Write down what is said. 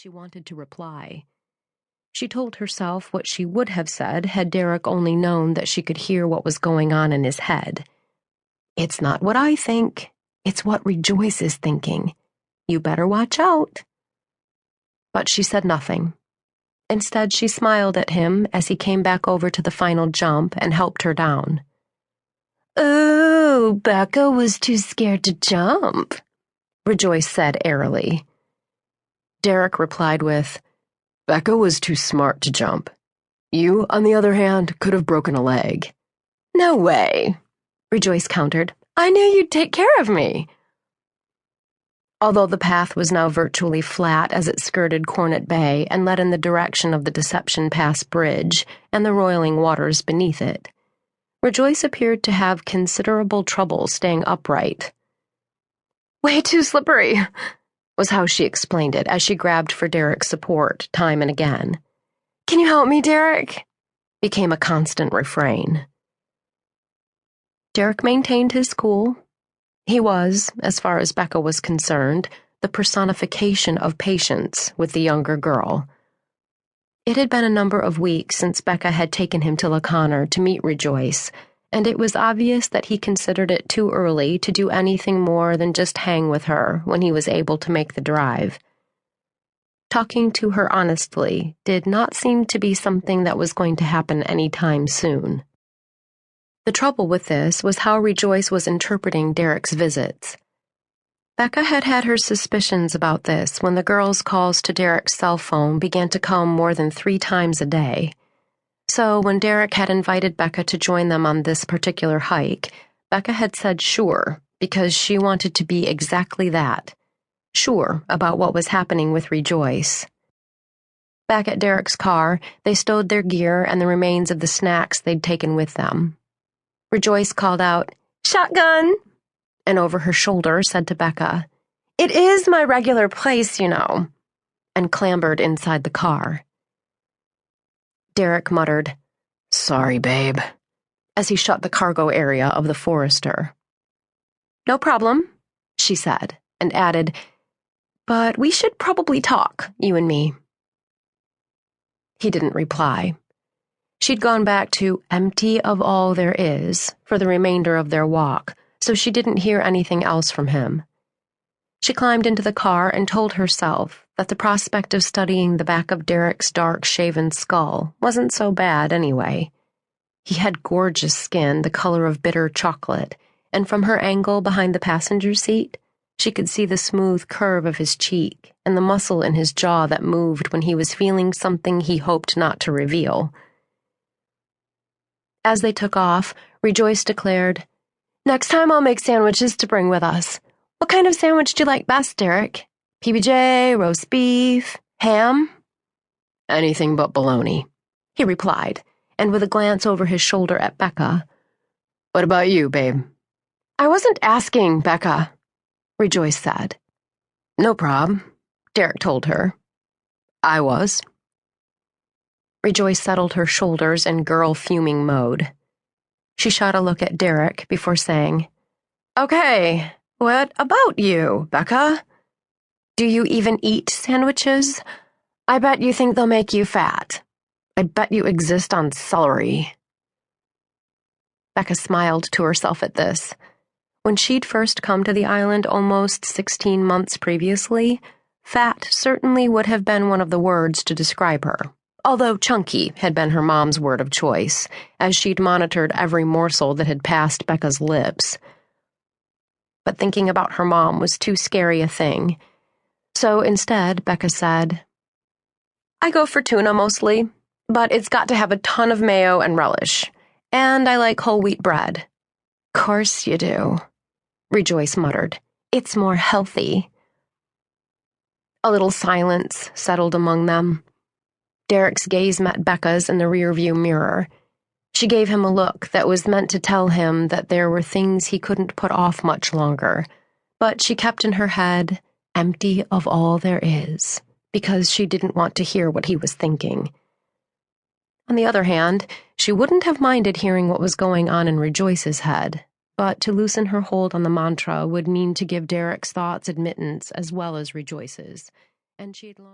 She wanted to reply. She told herself what she would have said had Derric only known that she could hear what was going on in his head. "It's not what I think. It's what Rejoice is thinking. You better watch out." But she said nothing. Instead, she smiled at him as he came back over to the final jump and helped her down. "Oh, Becca was too scared to jump," Rejoice said airily. Derric replied with, "Becca was too smart to jump. You, on the other hand, could have broken a leg." "No way," Rejoice countered. "I knew you'd take care of me." Although the path was now virtually flat as it skirted Cornet Bay and led in the direction of the Deception Pass Bridge and the roiling waters beneath it, Rejoice appeared to have considerable trouble staying upright. "Way too slippery," was how she explained it as she grabbed for Derric's support time and again. "Can you help me, Derric?" became a constant refrain. Derric maintained his cool. He was, as far as Becca was concerned, the personification of patience with the younger girl. It had been a number of weeks since Becca had taken him to Laconner to meet Rejoice, and it was obvious that he considered it too early to do anything more than just hang with her when he was able to make the drive. Talking to her honestly did not seem to be something that was going to happen any time soon. The trouble with this was how Rejoice was interpreting Derric's visits. Becca had had her suspicions about this when the girls' calls to Derric's cell phone began to come more than 3 times a day. So when Derric had invited Becca to join them on this particular hike, Becca had said sure, because she wanted to be exactly that, sure about what was happening with Rejoice. Back at Derric's car, they stowed their gear and the remains of the snacks they'd taken with them. Rejoice called out, "Shotgun!" and over her shoulder said to Becca, "It is my regular place, you know," and clambered inside the car. Derric muttered, "Sorry, babe," as he shut the cargo area of the Forester. "No problem," she said, and added, "But we should probably talk, you and me." He didn't reply. She'd gone back to empty of all there is for the remainder of their walk, so she didn't hear anything else from him. She climbed into the car and told herself that the prospect of studying the back of Derric's dark, shaven skull wasn't so bad anyway. He had gorgeous skin the color of bitter chocolate, and from her angle behind the passenger seat, she could see the smooth curve of his cheek and the muscle in his jaw that moved when he was feeling something he hoped not to reveal. As they took off, Rejoice declared, "Next time I'll make sandwiches to bring with us. What kind of sandwich do you like best, Derric? PBJ, roast beef, ham?" "Anything but bologna," he replied, and with a glance over his shoulder at Becca, "What about you, babe?" "I wasn't asking, Becca," Rejoice said. "No prob," Derric told her. "I was." Rejoice settled her shoulders in girl-fuming mode. She shot a look at Derric before saying, "Okay, what about you, Becca? Do you even eat sandwiches? I bet you think they'll make you fat. I bet you exist on celery." Becca smiled to herself at this. When she'd first come to the island almost 16 months previously, fat certainly would have been one of the words to describe her. Although chunky had been her mom's word of choice, as she'd monitored every morsel that had passed Becca's lips. But thinking about her mom was too scary a thing. So instead, Becca said, "I go for tuna mostly, but it's got to have a ton of mayo and relish. And I like whole wheat bread." "Course you do," Rejoice muttered. "It's more healthy." A little silence settled among them. Derric's gaze met Becca's in the rearview mirror. She gave him a look that was meant to tell him that there were things he couldn't put off much longer, but she kept in her head, empty of all there is, because she didn't want to hear what he was thinking. On the other hand, she wouldn't have minded hearing what was going on in Rejoice's head, but to loosen her hold on the mantra would mean to give Derric's thoughts admittance as well as Rejoice's, and she'd